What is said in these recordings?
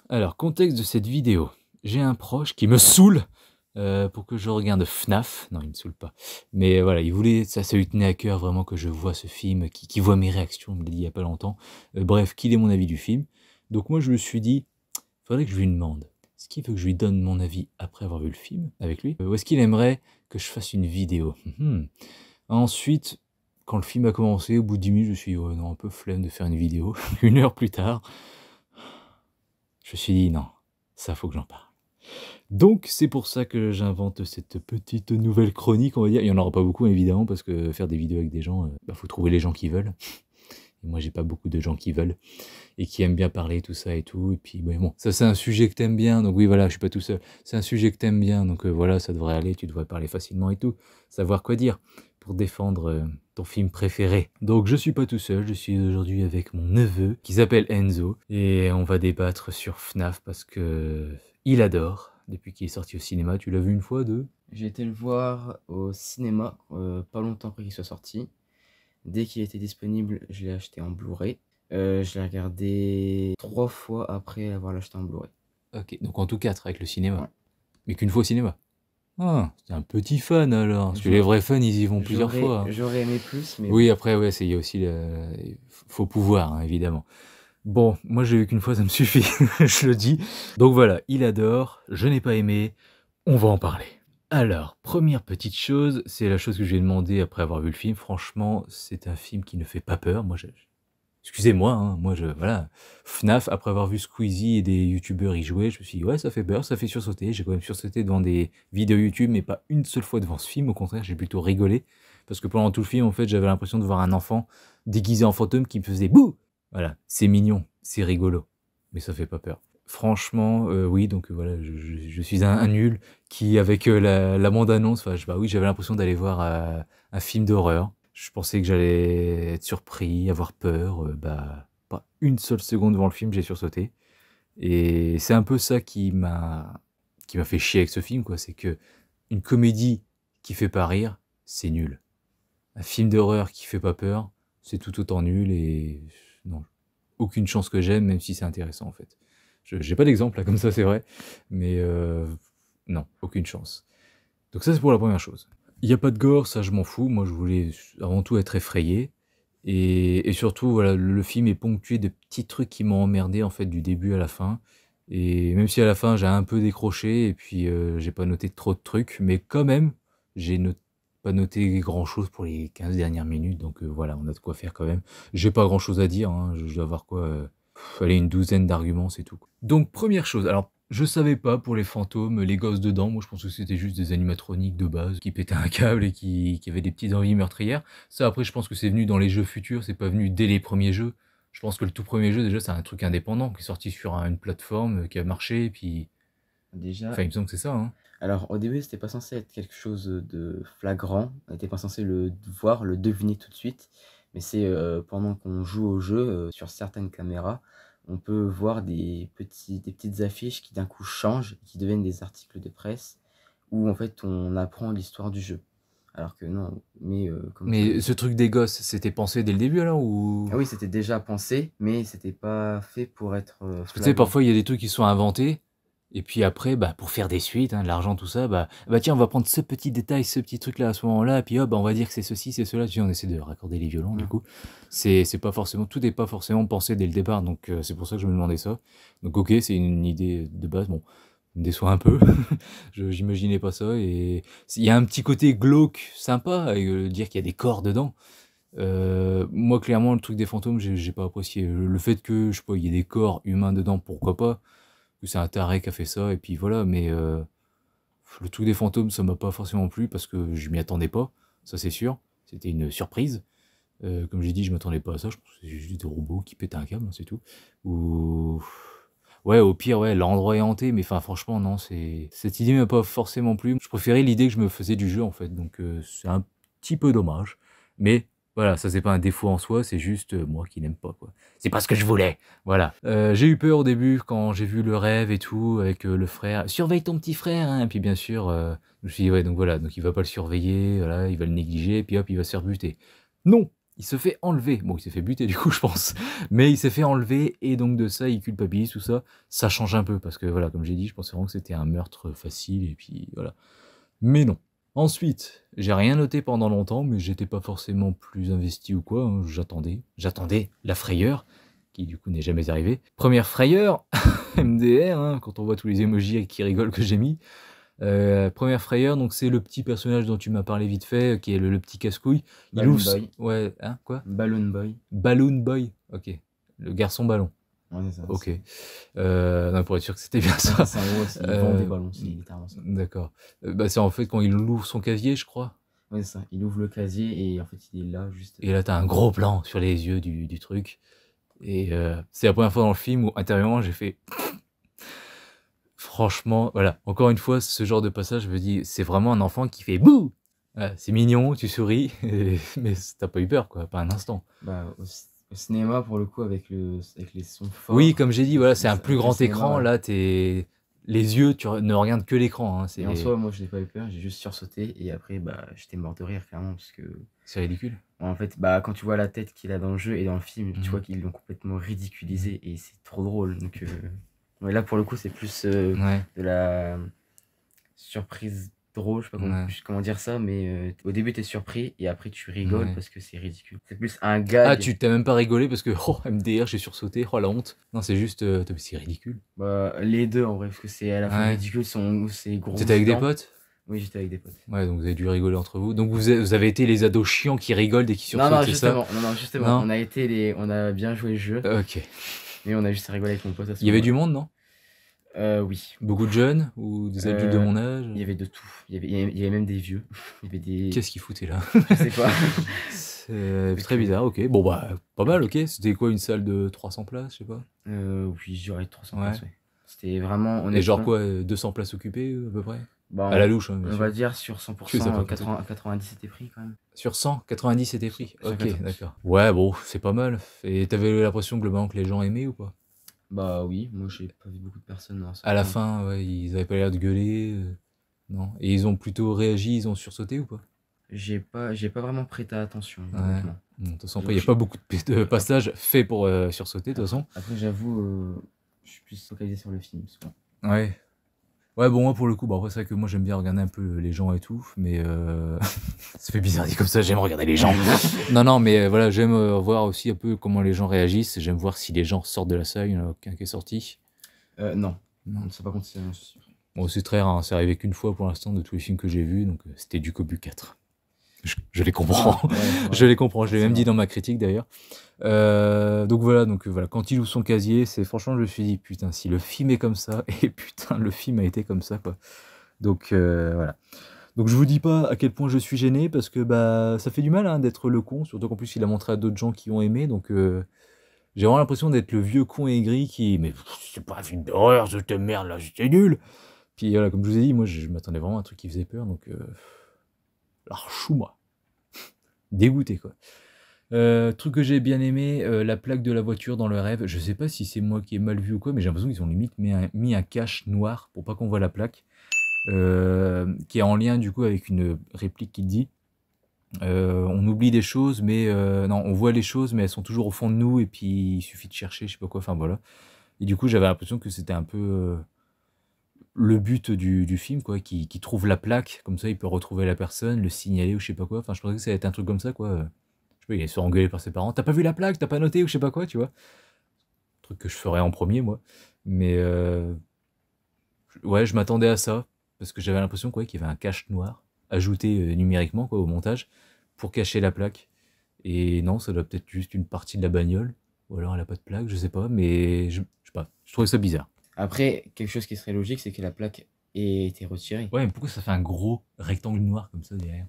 Alors, contexte de cette vidéo. J'ai un proche qui me saoule pour que je regarde FNAF. Non, il me saoule pas. Mais voilà, il voulait, ça lui tenait à cœur vraiment que je vois ce film, qu'il voit mes réactions, il me l'a dit il y a pas longtemps. Bref, qu'il ait mon avis du film. Donc moi, je me suis dit, faudrait que je lui demande. Est-ce qu'il veut que je lui donne mon avis après avoir vu le film avec lui? Ou est-ce qu'il aimerait que je fasse une vidéo? Ensuite, quand le film a commencé, au bout de 10 minutes, je me suis dit, ouais, non, un peu flemme de faire une vidéo. 1 heure plus tard, je me suis dit, non, ça faut que j'en parle. Donc c'est pour ça que j'invente cette petite nouvelle chronique, on va dire. Il y en aura pas beaucoup évidemment, parce que faire des vidéos avec des gens, faut trouver les gens qui veulent. Et moi j'ai pas beaucoup de gens qui veulent, et qui aiment bien parler tout ça et tout. Et puis bon, ça c'est un sujet que t'aimes bien, donc oui voilà, je suis pas tout seul. C'est un sujet que t'aimes bien, donc voilà, ça devrait aller, tu devrais parler facilement et tout. Savoir quoi dire pour défendre ton film préféré. Donc je suis pas tout seul, je suis aujourd'hui avec mon neveu qui s'appelle Enzo, et on va débattre sur FNAF parce que il adore depuis qu'il est sorti au cinéma. Tu l'as vu une fois, deux? J'ai été le voir au cinéma, pas longtemps après qu'il soit sorti. Dès qu'il était disponible, je l'ai acheté en Blu-ray. Je l'ai regardé 3 fois après avoir l'acheté en Blu-ray. Ok, donc en tout 4 avec le cinéma. Ouais. Mais qu'une fois au cinéma. Ah, c'est un petit fan alors. Parce que les vrais fans, ils y vont plusieurs fois, hein. J'aurais aimé plus, mais Oui, bon. après, ouais, il y a aussi faut pouvoir, hein, évidemment. Bon, moi j'ai vu qu'une fois, ça me suffit, je le dis. Donc voilà, il adore, je n'ai pas aimé, on va en parler. Alors, première petite chose, c'est la chose que j'ai demandé après avoir vu le film. Franchement, c'est un film qui ne fait pas peur. Excusez-moi, hein, voilà. FNAF, après avoir vu Squeezie et des youtubeurs y jouer, je me suis dit, ouais, ça fait peur, ça fait sursauter. J'ai quand même sursauté devant des vidéos YouTube, mais pas une seule fois devant ce film. Au contraire, j'ai plutôt rigolé. Parce que pendant tout le film, en fait, j'avais l'impression de voir un enfant déguisé en fantôme qui me faisait bouh! Voilà, c'est mignon, c'est rigolo, mais ça fait pas peur. Franchement, oui, donc voilà, je suis un nul qui, avec la bande-annonce, bah oui, j'avais l'impression d'aller voir un film d'horreur. Je pensais que j'allais être surpris, avoir peur, bah, pas une seule seconde devant le film, j'ai sursauté. Et c'est un peu ça qui m'a fait chier avec ce film, quoi. C'est que une comédie qui fait pas rire, c'est nul. Un film d'horreur qui fait pas peur, c'est tout autant nul, et non, aucune chance que j'aime, même si c'est intéressant en fait. J'ai pas d'exemple là comme ça, c'est vrai, mais non, aucune chance. Donc ça c'est pour la première chose. Il y a pas de gore, ça je m'en fous, moi je voulais avant tout être effrayé, et surtout voilà, le film est ponctué de petits trucs qui m'ont emmerdé en fait du début à la fin, et même si à la fin j'ai un peu décroché, et puis j'ai pas noté trop de trucs, mais quand même, j'ai pas noté grand chose pour les 15 dernières minutes, donc voilà, on a de quoi faire quand même. J'ai pas grand chose à dire, hein, je dois avoir quoi, allez, une douzaine d'arguments, c'est tout. Donc première chose, alors je savais pas pour les fantômes, les gosses dedans, moi je pense que c'était juste des animatroniques de base qui pétaient un câble et qui avaient des petites envies meurtrières. Ça après je pense que c'est venu dans les jeux futurs, c'est pas venu dès les premiers jeux. Je pense que le tout premier jeu déjà c'est un truc indépendant qui est sorti sur une plateforme qui a marché, et puis... Déjà, Enfin il me semble que c'est ça, hein. alors au début, c'était pas censé être quelque chose de flagrant. On n'était pas censé le voir, le deviner tout de suite. Mais c'est pendant qu'on joue au jeu, sur certaines caméras, on peut voir des petites affiches qui d'un coup changent, qui deviennent des articles de presse, où en fait on apprend l'histoire du jeu. Alors que non, mais comme tu Mais ce truc des gosses, c'était pensé dès le début alors, ou... ah oui, c'était déjà pensé, mais c'était pas fait pour être Parce que tu sais, flagrant. parfois il y a des trucs qui sont inventés, et puis après, bah, pour faire des suites, hein, de l'argent, tout ça, bah tiens, on va prendre ce petit détail, ce petit truc-là à ce moment-là, et puis hop, bah, on va dire que c'est ceci, c'est cela. Tu sais, on essaie de raccorder les violons, du Mmh. coup. C'est pas forcément, tout n'est pas forcément pensé dès le départ, donc c'est pour ça que je me demandais ça. Donc ok, c'est une idée de base, bon, ça me déçoit un peu, j'imaginais pas ça, et il y a un petit côté glauque sympa, avec dire qu'il y a des corps dedans. Moi, clairement, le truc des fantômes, j'ai pas apprécié. Le fait que, je sais pas, il y ait des corps humains dedans, pourquoi pas. Que c'est un taré qui a fait ça, et puis voilà, mais le truc des fantômes, ça m'a pas forcément plu, parce que je m'y attendais pas, ça c'est sûr. C'était une surprise. Comme j'ai dit, je m'attendais pas à ça, je pense que c'est juste des robots qui pètent un câble, hein, c'est tout. Ou... Ouais, au pire, ouais, l'endroit est hanté, mais enfin, franchement, non, cette idée m'a pas forcément plu. Je préférais l'idée que je me faisais du jeu, en fait, donc c'est un petit peu dommage. Mais voilà, ça c'est pas un défaut en soi, c'est juste moi qui n'aime pas, quoi. C'est pas ce que je voulais, voilà. J'ai eu peur au début quand j'ai vu le rêve et tout, avec le frère. Surveille ton petit frère, hein. Et puis bien sûr, je me suis dit, ouais, donc voilà, donc il va pas le surveiller, voilà, il va le négliger, et puis hop, il va se faire buter. Non! il se fait enlever. Bon, il s'est fait buter du coup, je pense. Mais il s'est fait enlever et donc de ça, il culpabilise, tout ça. Ça change un peu parce que voilà, comme j'ai dit, je pensais vraiment que c'était un meurtre facile et puis voilà. Mais non. Ensuite, j'ai rien noté pendant longtemps, mais j'étais pas forcément plus investi ou quoi, hein, j'attendais la frayeur, qui du coup n'est jamais arrivée. Première frayeur, MDR, hein, quand on voit tous les emojis qui rigolent que j'ai mis. Première frayeur, donc c'est le petit personnage dont tu m'as parlé vite fait, qui est le petit casse-couille. Il Balloon ouvre... Boy. Ouais, hein, quoi? Balloon Boy. Balloon Boy, ok. Le garçon ballon, Ouais, c'est ça. ok. Non, pour être sûr que c'était bien ça. C'est en gros, il vend des ballons, c'est littéralement ça. D'accord. Bah, c'est en fait quand il ouvre son casier, je crois. Ouais, c'est ça. Il ouvre le casier et en fait, il est là juste. Et là, t'as un gros plan sur les yeux du truc. Et c'est la première fois dans le film où intérieurement j'ai fait. Franchement, voilà. Encore une fois, ce genre de passage, je me dis, c'est vraiment un enfant qui fait bouh. Voilà, c'est mignon, tu souris, mais t'as pas eu peur, quoi, pas un instant. Bah, au cinéma, pour le coup, avec les sons forts. Oui, comme j'ai dit, voilà, c'est un plus le grand cinéma, écran. ouais. Là, les yeux, tu ne regardes que l'écran. Hein, Et en soi, moi, je n'ai pas eu peur, j'ai juste sursauté et après, bah, j'étais mort de rire, clairement, parce que. c'est ridicule. En fait, bah, quand tu vois la tête qu'il a dans le jeu et dans le film, tu Mhm. vois qu'ils l'ont complètement ridiculisé et c'est trop drôle. Donc, ouais, là, pour le coup, c'est plus Ouais, de la surprise drôle, je sais pas ouais. comment dire ça, mais au début, t'es surpris et après, tu rigoles Ouais. parce que c'est ridicule. C'est plus un gag. Ah, tu t'as même pas rigolé parce que, oh, MDR, j'ai sursauté, oh la honte. Non, c'est juste, c'est ridicule. Bah, les deux, en vrai, parce que c'est à la fois Ouais. ridicule, c'est gros. T'étais avec des potes? Oui, j'étais avec des potes. Ouais, donc vous avez dû rigoler entre vous. Donc vous avez été les ados chiants qui rigolent dès qu'ils Non, sursautent, non, c'est ça? justement, non, justement, Non. on a bien joué le jeu, Ok. mais on a juste rigolé avec mon pote à ce Il y avait moment-là. du monde, non? Oui. Beaucoup de jeunes ou des adultes de mon âge? Il y avait de tout. Il y avait même des vieux. Il y avait des. Qu'est-ce qu'ils foutaient là? Je sais pas. C'est très bizarre, ok. Bon bah, pas mal, ok. C'était quoi, une salle de 300 places, je sais pas? Oui, j'aurais 300 Ouais. places, ouais. C'était vraiment. Et genre honnêtement, quoi, 200 places occupées à peu près? bah, À la louche, hein, bien on sûr. va dire sur Que ça 100%, peut 90 c'était pris quand même. Sur 100, 90 c'était pris. Sur Ok, 90. d'accord. Ouais, bon, c'est pas mal. Et t'avais l'impression globalement que les gens aimaient ou pas? Bah oui, moi j'ai pas vu beaucoup de personnes en À la sortant. fin, ouais, ils avaient pas l'air de gueuler. Non. Et ils ont plutôt réagi, ils ont sursauté ou pas? J'ai pas vraiment prêté attention, Ouais. honnêtement. Bon, de toute façon, après, il n'y a pas beaucoup de passages faits pour sursauter, de toute façon. Après, j'avoue, je suis plus focalisé sur le film. Souvent. Ouais. Ouais, bon, moi, pour le coup, après, c'est vrai que moi, j'aime bien regarder un peu les gens et tout, mais ça fait bizarre dit comme ça, j'aime regarder les gens. Non, non, mais voilà, j'aime voir aussi un peu comment les gens réagissent, j'aime voir si les gens sortent de la salle, il n'y en a aucun qui est sorti. Non. Non. Ça, par contre, c'est sûr. Bon, c'est très rare, hein, c'est arrivé qu'une fois pour l'instant de tous les films que j'ai vus, donc c'était du Cobu 4. Je les comprends, Ouais, je les comprends, je l'ai même forcément. dit dans ma critique d'ailleurs. Donc voilà, quand il ouvre son casier, c'est franchement, je me suis dit, putain, si le film est comme ça, et putain, le film a été comme ça, quoi. Donc voilà. Donc je vous dis pas à quel point je suis gêné, parce que bah ça fait du mal hein, d'être le con, surtout qu'en plus il a montré à d'autres gens qui ont aimé, donc j'ai vraiment l'impression d'être le vieux con aigri qui, mais c'est pas un film d'horreur, cette merde là, c'était nul. Puis voilà, comme je vous ai dit, moi je m'attendais vraiment à un truc qui faisait peur, donc moi dégoûté quoi. Truc que j'ai bien aimé, la plaque de la voiture dans le rêve. Je sais pas si c'est moi qui ai mal vu ou quoi, mais j'ai l'impression qu'ils ont limite mis un cache noir pour pas qu'on voit la plaque. Qui est en lien du coup avec une réplique qui dit on oublie des choses, mais non, on voit les choses, mais elles sont toujours au fond de nous, et puis il suffit de chercher, je sais pas quoi, enfin voilà. Et du coup, j'avais l'impression que c'était un peu le but du film, quoi, qui trouve la plaque, comme ça il peut retrouver la personne, le signaler ou je sais pas quoi. Enfin, je pensais que ça allait être un truc comme ça, quoi. Je sais pas, il allait se faire engueuler par ses parents. T'as pas vu la plaque, t'as pas noté ou je sais pas quoi, tu vois. Truc que je ferais en premier, moi. Mais ouais, je m'attendais à ça, parce que j'avais l'impression quoi, qu'il y avait un cache noir ajouté numériquement quoi, au montage pour cacher la plaque. Et non, ça doit peut-être juste une partie de la bagnole, ou alors elle a pas de plaque, je sais pas, mais je sais pas, je trouvais ça bizarre. Après, quelque chose qui serait logique, c'est que la plaque ait été retirée. Ouais, mais pourquoi ça fait un gros rectangle noir comme ça derrière?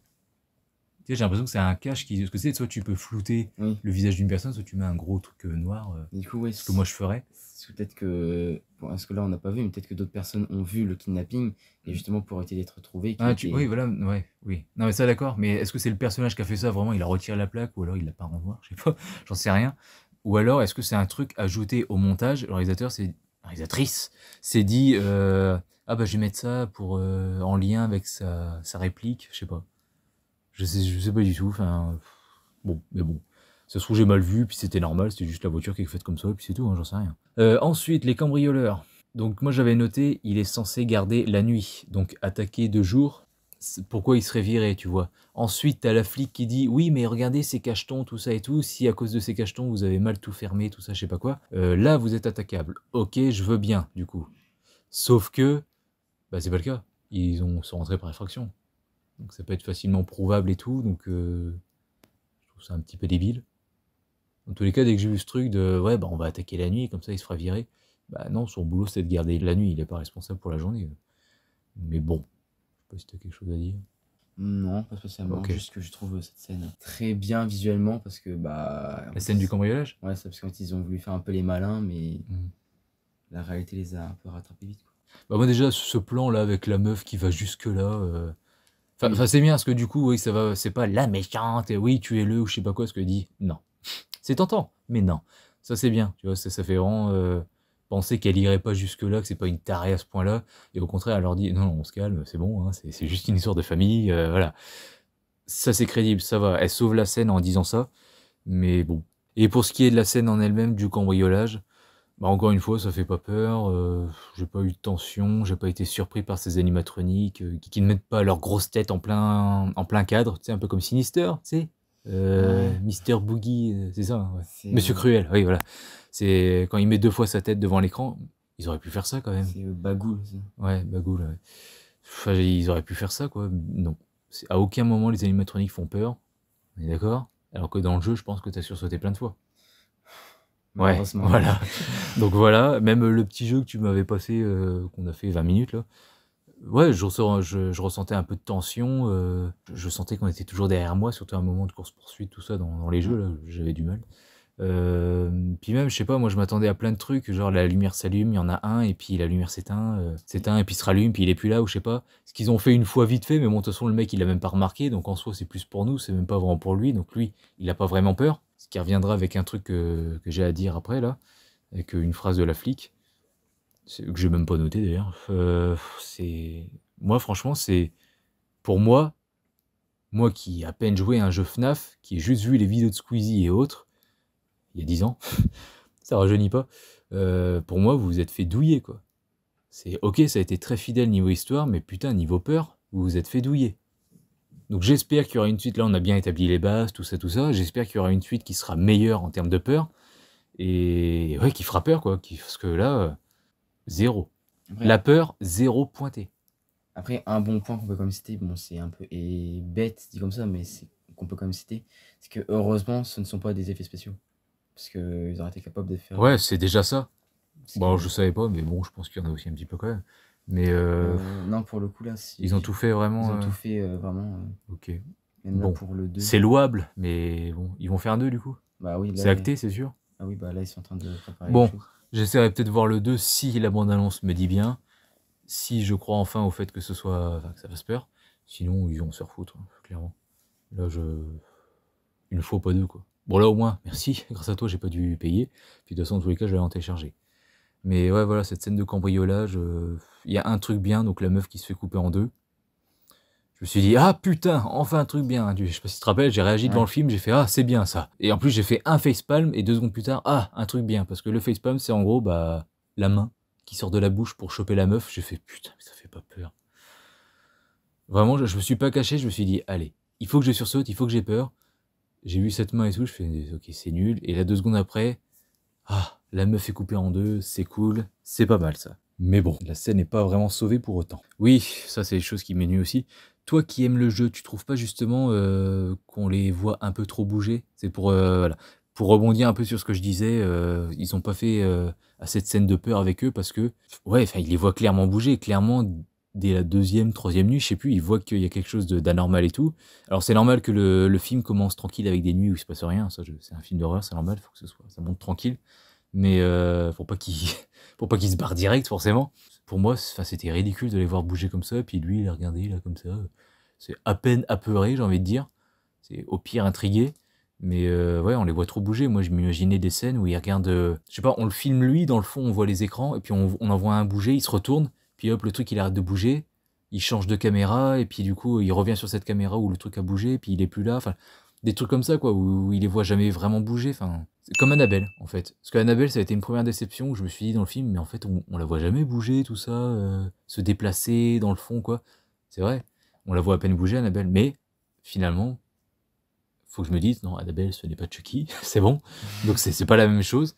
Tu sais, j'ai l'impression que c'est un cache qui. Parce que c'est soit tu peux flouter Oui. le visage d'une personne, soit tu mets un gros truc noir. Du coup, ouais, Ce que moi je ferais. peut-être que. Bon, parce que là, on n'a pas vu, mais peut-être que d'autres personnes ont vu le kidnapping, et justement pour éviter d'être retrouvés. Ah, oui, voilà, ouais, oui. Non, mais ça, d'accord, mais est-ce que c'est le personnage qui a fait ça, vraiment, il a retiré la plaque, ou alors il l'a pas en noir, je sais pas, j'en sais rien. Ou alors, est-ce que c'est un truc ajouté au montage, le réalisateur, réalisatrice, s'est dit, ah bah je vais mettre ça pour, en lien avec sa réplique, je sais pas. Je sais pas du tout, enfin, bon, mais bon. Ça se trouve, j'ai mal vu, puis c'était normal, c'était juste la voiture qui est faite comme ça, et puis c'est tout, hein, j'en sais rien. Ensuite, les cambrioleurs. Donc moi j'avais noté, il est censé garder la nuit, donc attaquer de jour, pourquoi il serait viré, tu vois. Ensuite, t'as la flic qui dit, oui mais regardez ces cachetons, tout ça et tout, si à cause de ces cachetons vous avez mal tout fermé, tout ça, je sais pas quoi, là vous êtes attaquable. Ok, je veux bien, du coup. Sauf que, bah c'est pas le cas, sont rentrés par effraction. Donc ça peut être facilement prouvable et tout, donc je trouve ça un petit peu débile. Dans tous les cas, dès que j'ai vu ce truc de, ouais, bah on va attaquer la nuit, comme ça il se fera virer, bah non, son boulot c'est de garder la nuit, il est pas responsable pour la journée. Mais bon, je sais pas si t'as quelque chose à dire. Non, pas spécialement, Ok. juste que je trouve cette scène très bien visuellement parce que La scène du cambriolage? ouais, c'est parce qu'en fait ils ont voulu faire un peu les malins, mais Mhm. la réalité les a un peu rattrapés vite, quoi. Bah moi déjà, ce plan là avec la meuf qui va jusque là, Oui. enfin c'est bien, parce que du coup, oui, ça va, c'est pas la méchante, et oui, tuez-le, ou je sais pas quoi, ce que dit. Non. C'est tentant, mais non. Ça c'est bien, tu vois, ça fait vraiment penser qu'elle irait pas jusque-là, que c'est pas une tarée à ce point-là, et au contraire, elle leur dit, non, non, on se calme, c'est bon, hein, c'est juste une histoire de famille, voilà. Ça c'est crédible, ça va, elle sauve la scène en disant ça, mais bon. Et pour ce qui est de la scène en elle-même, du cambriolage, bah encore une fois, ça fait pas peur, j'ai pas eu de tension, j'ai pas été surpris par ces animatroniques qui ne mettent pas leur grosse tête en plein cadre, tu sais, un peu comme Sinister, tu sais, Ouais. Mister Boogie, c'est ça, hein, ouais. C'est Monsieur Cruel, oui, voilà. C'est quand il met 2 fois sa tête devant l'écran, ils auraient pu faire ça quand même. c'est Bagoul, ça. Ouais, Bagoul, ouais. Enfin, ils auraient pu faire ça, quoi. Non. À aucun moment les animatroniques font peur, on est d'accord? Alors que dans le jeu, je pense que t'as sursauté plein de fois. Ouais, Malheureusement, oui. voilà. Donc voilà, même le petit jeu que tu m'avais passé, qu'on a fait 20 minutes là, ouais, je ressentais un peu de tension, je sentais qu'on était toujours derrière moi, surtout à un moment de course-poursuite, tout ça, dans les jeux, là, j'avais du mal. Puis même, je sais pas, moi je m'attendais à plein de trucs, genre la lumière s'allume, il y en a un, et puis la lumière s'éteint, et puis se rallume, puis il est plus là, ou je sais pas. Ce qu'ils ont fait une fois vite fait, mais bon, de toute façon, le mec il a même pas remarqué, donc en soi c'est plus pour nous, c'est même pas vraiment pour lui, donc lui, il a pas vraiment peur. Ce qui reviendra avec un truc que j'ai à dire après, là, avec une phrase de la flic, que j'ai même pas noté d'ailleurs. Moi, franchement, c'est. Pour moi qui ai à peine joué à un jeu FNAF, qui ai juste vu les vidéos de Squeezie et autres, il y a 10 ans, ça rajeunit pas, pour moi, vous vous êtes fait douiller, quoi. C'est ok, ça a été très fidèle niveau histoire, mais putain, niveau peur, vous vous ête fait douiller. Donc j'espère qu'il y aura une suite, là on a bien établi les bases, tout ça, j'espère qu'il y aura une suite qui sera meilleure en termes de peur, et ouais, qui fera peur, quoi, parce que là, zéro. Après, La peur, zéro pointé. après, un bon point qu'on peut quand même citer, bon, c'est un peu et bête dit comme ça, mais c'est qu'on peut quand même citer, c'est que heureusement, ce ne sont pas des effets spéciaux. Parce qu'ils auraient été capables de faire. Ouais, c'est déjà ça. Parce Bon, que, je savais pas, mais bon, je pense qu'il y en a aussi un petit peu quand même. Mais non, pour le coup, là, ils ont tout fait vraiment. ils ont tout fait vraiment. Ok. Même là, Bon, pour le 2. c'est louable, mais bon, ils vont faire un 2 du coup. Bah oui, là. C'est acté, c'est sûr. Ah oui, bah là, ils sont en train de préparer les Bon, choses. j'essaierai peut-être de voir le 2 si la bande-annonce me dit bien. Si je crois enfin au fait que ce soit, enfin, que ça fasse peur. Sinon, ils vont se refoutre, hein, clairement. Là, il ne faut pas deux, quoi. Bon, là, au moins, merci. Grâce à toi, j'ai pas dû payer. Puis, de toute façon, dans tous les cas, je l'ai en télécharger. Mais ouais, voilà, cette scène de cambriolage, il y a un truc bien, donc la meuf qui se fait couper en deux. Je me suis dit, ah putain, enfin un truc bien. Je sais pas si tu te rappelles, j'ai réagi devant Ouais. le film, j'ai fait, ah c'est bien ça. Et en plus, j'ai fait un facepalm, et 2 secondes plus tard, ah, un truc bien. Parce que le facepalm, c'est en gros, bah, la main qui sort de la bouche pour choper la meuf. J'ai fait, putain, mais ça fait pas peur. Vraiment, je me suis pas caché, je me suis dit, allez, il faut que je sursaute, il faut que j'ai peur. J'ai vu cette main et tout, je fais, ok, c'est nul. Et là, 2 secondes après, ah, la meuf est coupée en deux, c'est cool, c'est pas mal ça. Mais bon, la scène n'est pas vraiment sauvée pour autant. Oui, ça c'est des choses qui m'énuient aussi. Toi qui aimes le jeu, tu trouves pas justement qu'on les voit un peu trop bouger? C'est pour, voilà. Pour rebondir un peu sur ce que je disais, ils ont pas fait assez de scènes de peur avec eux parce que, ouais, enfin, ils les voient clairement bouger, clairement, dès la deuxième, troisième nuit, je sais plus, ils voient qu'il y a quelque chose d'anormal et tout. Alors c'est normal que le film commence tranquille avec des nuits où il se passe rien, ça, c'est un film d'horreur, c'est normal, faut que ça monte tranquille. Mais faut pas qu'il faut pas qu'il se barre direct forcément. Pour moi, c'était ridicule de les voir bouger comme ça, et puis lui, il a regardé là comme ça. C'est à peine apeuré, j'ai envie de dire. C'est au pire intrigué. Mais ouais, on les voit trop bouger. Moi, je m'imaginais des scènes où il regarde, je sais pas, on le filme lui, dans le fond, on voit les écrans, et puis on en voit un bouger, il se retourne, puis hop, le truc, il arrête de bouger, il change de caméra, et puis du coup, il revient sur cette caméra où le truc a bougé, puis il est plus là. Enfin, Des trucs comme ça, quoi, où il les voit jamais vraiment bouger, enfin, c'est comme Annabelle, en fait. Parce qu'Annabelle, ça a été une première déception où je me suis dit dans le film: «Mais en fait, on la voit jamais bouger, tout ça, se déplacer dans le fond, quoi». C'est vrai, on la voit à peine bouger, Annabelle, mais finalement, faut que je me dise: «Non, Annabelle, ce n'est pas Chucky, c'est bon». Donc c'est pas la même chose.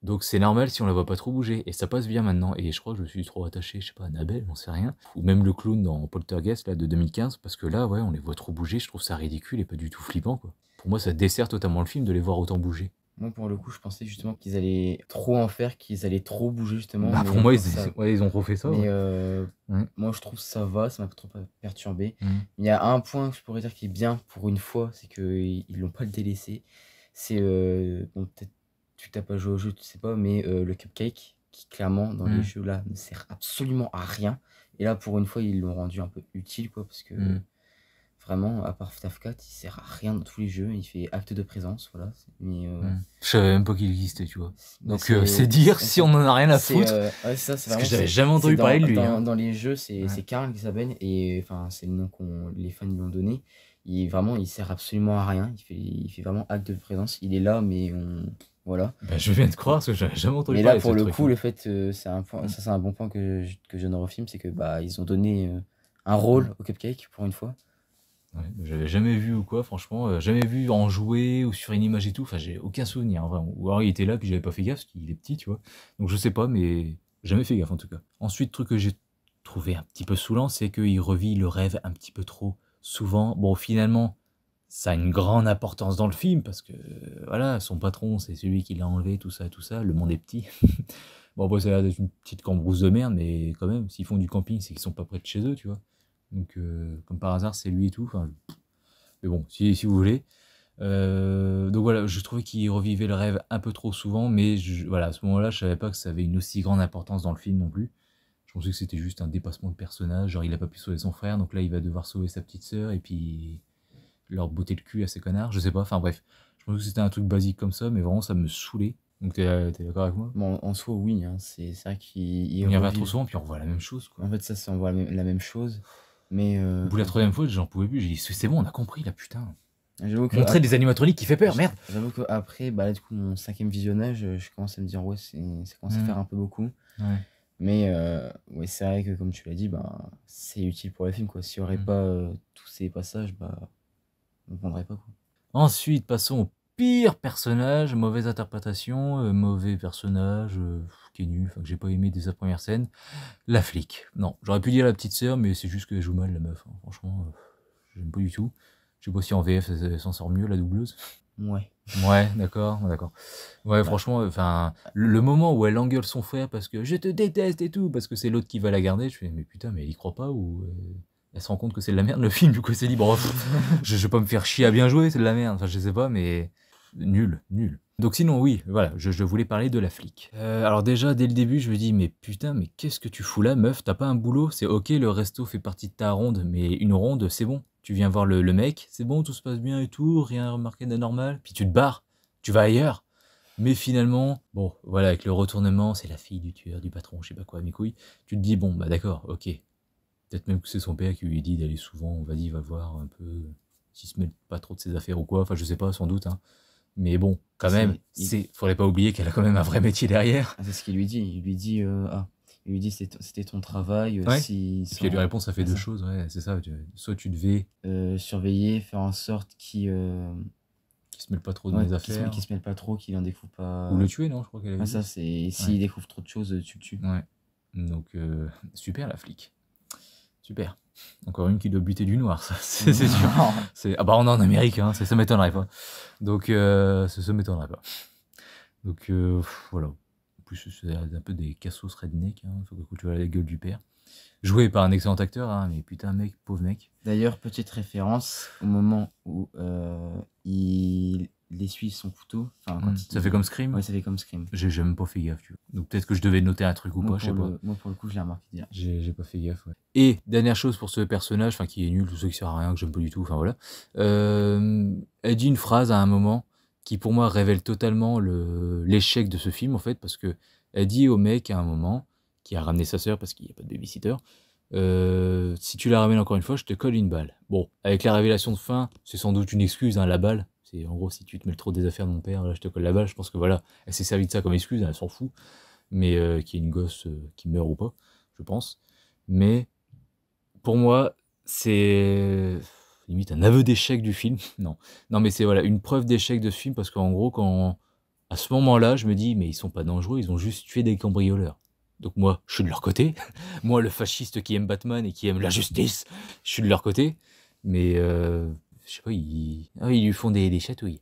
Donc c'est normal si on la voit pas trop bouger et ça passe bien maintenant et je crois que je me suis trop attaché, je sais pas, à Annabelle, j'en sais rien, ou même le clown dans Poltergeist là de 2015 parce que là, ouais, on les voit trop bouger, je trouve ça ridicule et pas du tout flippant, quoi. Pour moi, ça dessert totalement le film de les voir autant bouger. Moi, pour le coup, je pensais justement qu'ils allaient trop en faire, qu'ils allaient trop bouger justement, Bah, pour mais moi, pour ça ouais, ils ont trop fait ça, mais ouais. Ouais. moi je trouve ça va, ça m'a pas trop perturbé. Mmh. Il y a un point que je pourrais dire qui est bien pour une fois, c'est qu'ils l'ont pas délaissé. C'est, bon peut-être tu tu pas joué au jeu, tu sais pas, mais le cupcake qui clairement dans les Mmh. jeux là ne sert absolument à rien et là pour une fois ils l'ont rendu un peu utile quoi parce que Mmh. vraiment à part FNAF 4 il sert à rien dans tous les jeux, il fait acte de présence voilà, mais Mmh. Je savais même pas qu'il existait, tu vois? bah, Donc c'est dire si on en a rien à foutre, ouais, c'est ça, c'est parce que vraiment j'avais jamais c'est entendu parler de lui, dans hein. dans les jeux, Ouais. c'est Karl qui s'appelle et enfin, c'est le nom qu'on les fans lui ont donné. Il sert absolument à rien, il fait vraiment acte de présence. Il est là, mais voilà. Bah, je viens de croire parce que j'avais jamais entendu Mais là, parler de ce pour le truc, coup, hein. le fait, c'est un point Mmh. ça, c'est un bon point que je donne au film, c'est que, bah, ils ont donné, un Mmh. rôle au cupcake pour une fois. Ouais, bah, j'avais jamais vu ou quoi, franchement, jamais vu en jouer ou sur une image et tout, enfin j'ai aucun souvenir, hein, vraiment. Ou alors il était là puis j'avais pas fait gaffe parce qu'il est petit, tu vois? Donc je sais pas, mais jamais fait gaffe en tout cas. Ensuite, truc que j'ai trouvé un petit peu saoulant, c'est qu'il revit le rêve un petit peu trop souvent. Bon, finalement, ça a une grande importance dans le film parce que, voilà, son patron, c'est celui qui l'a enlevé, tout ça, le monde est petit. Bon après ça a l'air d'être une petite cambrousse de merde, mais quand même, s'ils font du camping, c'est qu'ils sont pas près de chez eux, tu vois? Donc comme par hasard, c'est lui et tout, enfin mais bon, si vous voulez. Donc voilà, je trouvais qu'il revivait le rêve un peu trop souvent, mais voilà, à ce moment-là, je savais pas que ça avait une aussi grande importance dans le film non plus. Je pensais que c'était juste un dépassement de personnage, genre il a pas pu sauver son frère, donc là il va devoir sauver sa petite sœur et puis leur botter le cul à ces connards, je sais pas, enfin bref. Je pensais que c'était un truc basique comme ça, mais vraiment ça me saoulait. Donc t'es d'accord avec moi? Bon, en soi, oui, hein, c'est vrai qu'il On y revient trop revit souvent, puis on revoit la même chose, quoi. en fait, ça, c'est on voit la même chose, mais Au bout de la troisième fois, j'en pouvais plus, j'ai dit: «C'est bon, on a compris là, putain. j'avoue que Montrer des animatroniques qui fait peur, merde!» j'avoue qu'après, bah, là, du coup, mon 5e visionnage, je commence à me dire: «Ouais, ça commence à Mmh. faire un peu beaucoup». Ouais. Mais ouais, c'est vrai que comme tu l'as dit, bah, c'est utile pour le film, quoi. S'il y aurait Mmh. pas, tous ces passages, bah, on ne vendrait pas, quoi. Ensuite, passons au pire personnage, mauvaise interprétation, mauvais personnage, qui est nul, enfin que j'ai pas aimé dès sa première scène, la flic. Non, j'aurais pu dire la petite sœur, mais c'est juste qu'elle joue mal la meuf, hein. Franchement, j'aime pas du tout. Je sais pas si en VF elle s'en sort mieux la doubleuse. Ouais. Ouais, d'accord, d'accord. Ouais, Bah, franchement, enfin, le moment où elle engueule son frère parce que je te déteste et tout, parce que c'est l'autre qui va la garder, je fais mais putain, mais elle y croit pas ou elle se rend compte que c'est de la merde le film, du coup elle s'est dit bon, je vais pas me faire chier à bien jouer, c'est de la merde. Enfin, je sais pas, mais nul, nul. Donc sinon, oui, voilà, je voulais parler de la flic. Alors déjà, dès le début, je me dis mais putain, mais qu'est-ce que tu fous là, meuf? T'as pas un boulot? C'est ok, le resto fait partie de ta ronde, mais une ronde, c'est bon. Tu viens voir le mec, c'est bon, tout se passe bien et tout, rien remarqué d'anormal, puis tu te barres, tu vas ailleurs. Mais finalement, bon, voilà, avec le retournement, c'est la fille du tueur, du patron, je sais pas quoi, mes couilles. Tu te dis, bon, bah d'accord, ok. Peut-être même que c'est son père qui lui dit d'aller souvent, vas-y, va voir un peu s'il se mêle pas trop de ses affaires ou quoi. Enfin, je sais pas, sans doute, hein. Mais bon, quand même, faudrait pas oublier qu'elle a quand même un vrai métier derrière. c'est ce qu'il lui dit. Il lui dit, il lui dit: «C'était ton travail, Ouais. si Et puis elle lui répond, ça fait ouais, deux ça. choses, ouais, c'est ça. Soit tu devais, Surveiller, faire en sorte qui se mêle pas trop de ouais, mes qu'il affaires, se mêle pas trop, qu'il en découvre pas». ou le tuer, non, je crois qu'elle avait Ouais, dit. ça, c'est s'il Ouais. découvre trop de choses, tu le tues. Ouais. Donc, super la flic. Super. Encore une qui doit buter du noir, ça, c'est sûr. Ah bah on est en Amérique, hein, ça m'étonnerait pas. Donc ça m'étonnerait pas. Donc voilà. En plus c'est un peu des cassos redneck, hein, faut que tu vois la gueule du père. Joué par un excellent acteur, hein, mais putain mec, pauvre mec. D'ailleurs, petite référence, au moment où il essuie son couteau, enfin quand Ça fait comme Scream. ouais, ça fait comme Scream. J'ai même pas fait gaffe, tu vois. Donc peut-être que je devais noter un truc ou pas, je sais pas. Moi, pour le coup, je l'ai remarqué direct. J'ai pas fait gaffe, ouais. Et dernière chose pour ce personnage, enfin qui est nul, tout ça qui sert à rien, que j'aime pas du tout, enfin voilà. Elle dit une phrase à un moment qui pour moi révèle totalement l'échec de ce film en fait, parce que elle dit au mec à un moment, qui a ramené sa sœur parce qu'il n'y a pas de babysitter, Si tu la ramènes encore une fois, je te colle une balle. Bon, avec la révélation de fin, c'est sans doute une excuse, hein, la balle. C'est en gros, si tu te mêles trop des affaires de mon père, là, je te colle la balle. Je pense que voilà, elle s'est servie de ça comme excuse, elle s'en fout. Mais qu'il y ait une gosse qui meurt ou pas, je pense. Mais pour moi, c'est limite un aveu d'échec du film. Non, non, mais c'est voilà une preuve d'échec de ce film parce qu'en gros, quand à ce moment-là, je me dis, mais ils sont pas dangereux, ils ont juste tué des cambrioleurs. Donc moi, je suis de leur côté. Moi, le fasciste qui aime Batman et qui aime la justice, je suis de leur côté. Mais je sais pas, ils lui font des chatouilles.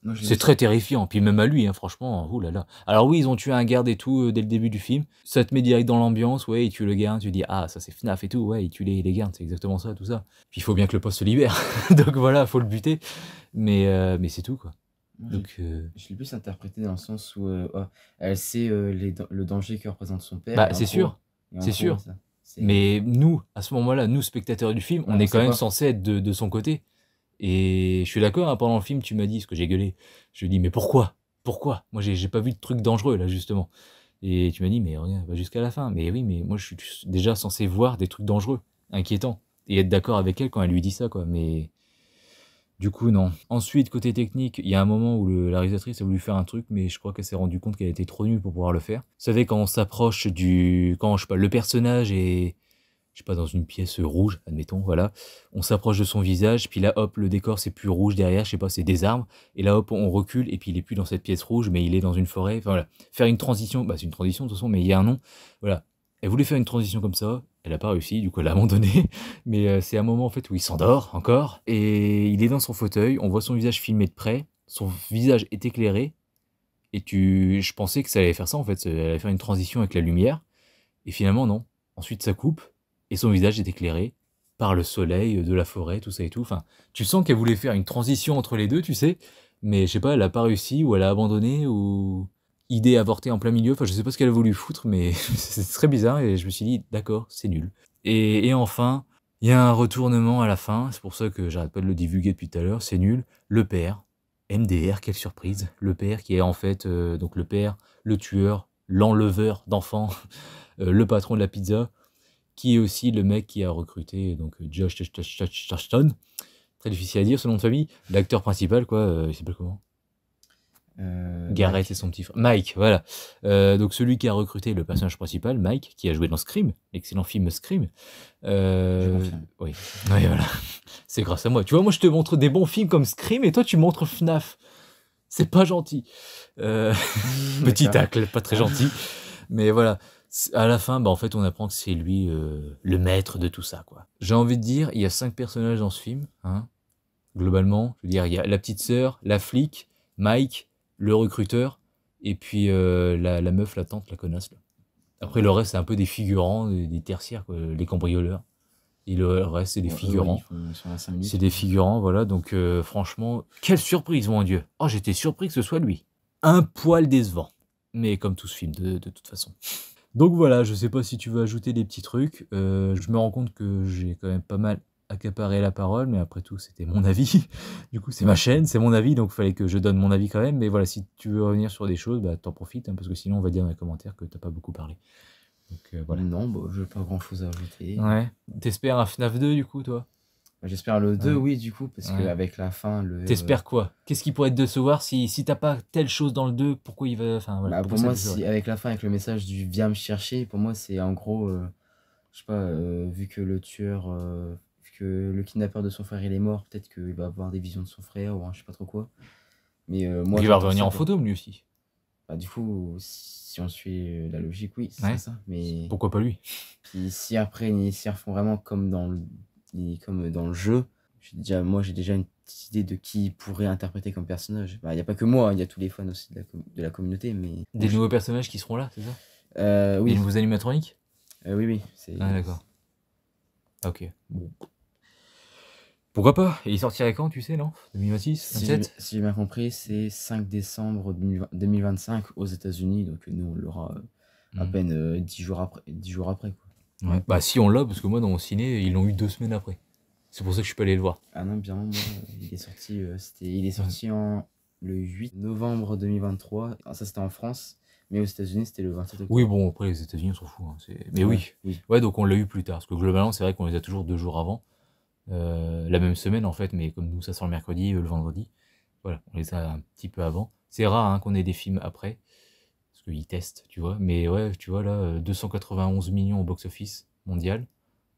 Moi, je l'ai C'est vu. très terrifiant. Puis même à lui, hein, franchement, oh là là. Alors oui, ils ont tué un garde et tout dès le début du film. Ça te met direct dans l'ambiance, ouais, ils tuent le garde, tu dis, ah, ça c'est FNAF et tout, ouais, ils tuent les gardes, c'est exactement ça, tout ça. Puis il faut bien que le poste se libère. Donc voilà, faut le buter. Mais c'est tout, quoi. Moi, Donc, je l'ai plus interprété dans le sens où elle sait le danger que représente son père. bah, c'est sûr, Et en c'est gros, sûr. ça, c'est, Mais nous, à ce moment-là, nous, spectateurs du film, on on est quand sait même pas. censé être de son côté. Et je suis d'accord, hein, pendant le film, tu m'as dit, ce que j'ai gueulé, je lui ai dit, mais pourquoi? Pourquoi? Moi, j'ai pas vu de truc dangereux, là, justement. Et tu m'as dit, mais regarde, va jusqu'à la fin. Mais oui, mais moi, je suis déjà censé voir des trucs dangereux, inquiétants, et être d'accord avec elle quand elle lui dit ça, quoi. Mais du coup, non. Ensuite, côté technique, il y a un moment où la réalisatrice a voulu faire un truc, mais je crois qu'elle s'est rendue compte qu'elle était trop nulle pour pouvoir le faire. Vous savez, quand on s'approche quand, je sais pas, le personnage est, je sais pas, dans une pièce rouge, admettons, voilà. On s'approche de son visage, puis là, hop, le décor, c'est plus rouge derrière, je sais pas, c'est des arbres. Et là, hop, on recule, et puis il est plus dans cette pièce rouge, mais il est dans une forêt. Enfin, voilà. Faire une transition, bah, c'est une transition, de toute façon, mais il y a un nom. Voilà. Elle voulait faire une transition comme ça, elle a pas réussi, du coup, elle a abandonné. Mais c'est un moment, en fait, où il s'endort, encore, et il est dans son fauteuil, on voit son visage filmé de près, son visage est éclairé, et je pensais que ça allait faire ça, en fait, elle allait faire une transition avec la lumière, et finalement, non. Ensuite, ça coupe, et son visage est éclairé par le soleil de la forêt, tout ça et tout. Enfin, tu sens qu'elle voulait faire une transition entre les deux, tu sais, mais je sais pas, elle a pas réussi, ou elle a abandonné, ou idée avortée en plein milieu. Enfin, je sais pas ce qu'elle a voulu foutre, mais c'est très bizarre, et je me suis dit, d'accord, c'est nul. Et enfin, il y a un retournement à la fin, c'est pour ça que j'arrête pas de le divulguer depuis tout à l'heure, c'est nul. Le père, MDR, quelle surprise. Le père qui est en fait, donc le père, le tueur, l'enleveur d'enfants, le patron de la pizza, qui est aussi le mec qui a recruté donc Josh Touchstone. Très difficile à dire ce nom de famille. L'acteur principal, quoi, il s'appelle comment? Garrett Mike, et son petit frère. Mike, voilà. Donc celui qui a recruté le personnage principal, Mike, qui a joué dans Scream, l'excellent film Scream. je confirme. Oui, oui, voilà. C'est grâce à moi. Tu vois, moi je te montre des bons films comme Scream et toi tu montres FNAF. C'est pas gentil. Petit D'accord. tacle, pas très gentil. Mais voilà. À la fin, bah, en fait, on apprend que c'est lui le maître de tout ça, quoi. J'ai envie de dire, il y a 5 personnages dans ce film, hein, globalement. Je veux dire, il y a la petite sœur, la flic, Mike, le recruteur, et puis la meuf, la tante, la connasse, là. Après, le reste, c'est un peu des figurants, des tertiaires, quoi, les cambrioleurs. Et le reste, c'est des Bon, eux, ouais, figurants. ils sont là 5 C'est minutes. des figurants, voilà. Donc, franchement, quelle surprise, mon Dieu. Oh, j'étais surpris que ce soit lui. Un poil décevant. Mais comme tout ce film, de toute façon. Donc voilà, je sais pas si tu veux ajouter des petits trucs. Je me rends compte que j'ai quand même pas mal accaparé la parole, mais après tout, c'était mon avis. Du coup, c'est ma chaîne, c'est mon avis, donc il fallait que je donne mon avis quand même. Mais voilà, si tu veux revenir sur des choses, bah t'en profites, hein, parce que sinon on va dire dans les commentaires que t'as pas beaucoup parlé. Donc voilà. Non, bah, j'ai pas grand chose à ajouter. Ouais. T'espères un FNAF 2 du coup, toi? Bah, j'espère le 2, Ouais. oui, du coup, parce Ouais. qu'avec la fin, T'espères quoi? Qu'est-ce qui pourrait te décevoir si t'as pas telle chose dans le 2, pourquoi il va. Enfin voilà, bah, pourquoi pour ça te moi, décevrait? si avec la fin, avec le message du viens me chercher, pour moi, c'est en gros, je sais pas, vu que le tueur, vu que le kidnappeur de son frère il est mort, peut-être qu'il va avoir des visions de son frère ou je sais pas trop quoi. Mais moi, Il va j'entends revenir ça en pour. photo lui aussi. Bah, du coup, si on suit la logique, oui, ce serait Ouais. ça. Mais Pourquoi pas lui? puis si après, ils s'y refont vraiment comme dans le jeu, moi, j'ai déjà une petite idée de qui pourrait interpréter comme personnage. Bah, il n'y a pas que moi, il y a tous les fans aussi de la communauté, mais Des nouveaux personnages qui seront là, c'est ça? Des oui, nouveaux animatroniques? oui, oui, c'est. Ah d'accord. Ok. Bon. Pourquoi pas? Et il sortirait quand, tu sais, non? 2026? Si j'ai 27? si j'ai bien compris, c'est 5 décembre 2025 aux États-Unis, donc nous on l'aura à peine 10 jours après, 10 jours après quoi. Ouais. Bah si on l'a, parce que moi dans mon ciné, ils l'ont eu 2 semaines après. C'est pour ça que je suis pas allé le voir. Ah non, bien moi, il est sorti le 8 novembre 2023. Ah, ça c'était en France, Mais aux États-Unis, c'était le 27 octobre. Oui, bon, après les États-Unis, on s'en fout, hein, mais Ouais, oui. oui. Ouais, donc on l'a eu plus tard, parce que globalement, c'est vrai qu'on les a toujours 2 jours avant, la même semaine en fait, mais comme nous, ça sort le mercredi, eux le vendredi, voilà, on les a un petit peu avant. C'est rare, hein, qu'on ait des films après, parce qu'ils testent, tu vois? Mais ouais, tu vois là, 291 millions au box-office mondial,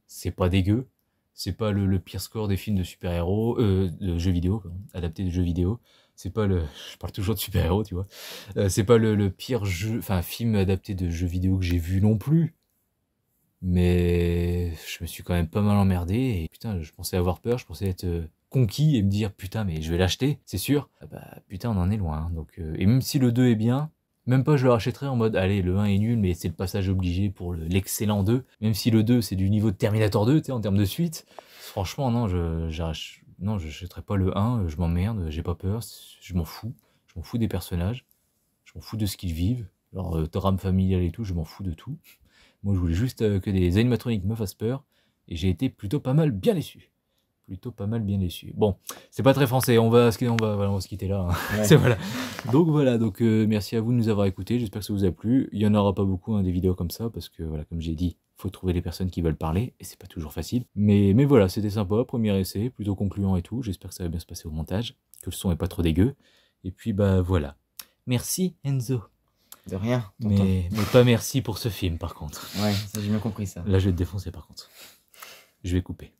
c'est pas dégueu. C'est pas le pire score des films de super-héros, de jeux vidéo, pardon, adaptés de jeux vidéo. C'est pas le je parle toujours de super-héros, tu vois? C'est pas le pire jeu enfin film adapté de jeux vidéo que j'ai vu non plus. Mais je me suis quand même pas mal emmerdé et putain, je pensais avoir peur, je pensais être, conquis et me dire: «Putain, mais je vais l'acheter, c'est sûr». Ah bah, putain, on en est loin, hein, donc et même si le 2 est bien, même pas je le rachèterais en mode: «Allez, le 1 est nul, mais c'est le passage obligé pour l'excellent 2». Même si le 2, c'est du niveau de Terminator 2, tu sais, en termes de suite. Franchement, non, non, j'achèterais pas le 1, je m'emmerde, j'ai pas peur, je m'en fous. Je m'en fous des personnages, je m'en fous de ce qu'ils vivent, leur, drame familial et tout, je m'en fous de tout. Moi, je voulais juste que des animatroniques me fassent peur, et j'ai été plutôt pas mal bien déçu. Plutôt pas mal bien déçu. Bon, c'est pas très français, voilà, on va se quitter là, hein. Ouais. C'est voilà, donc merci à vous de nous avoir écoutés, j'espère que ça vous a plu. Il y en aura pas beaucoup, hein, des vidéos comme ça, parce que voilà, comme j'ai dit, faut trouver les personnes qui veulent parler, et c'est pas toujours facile. Mais voilà, c'était sympa, premier essai, plutôt concluant et tout. J'espère que ça va bien se passer au montage, que le son est pas trop dégueu. Et puis bah voilà. Merci Enzo. De rien, tonton. Mais pas merci pour ce film par contre. Ouais, ça j'ai bien compris ça. Là, je vais te défoncer par contre. Je vais couper.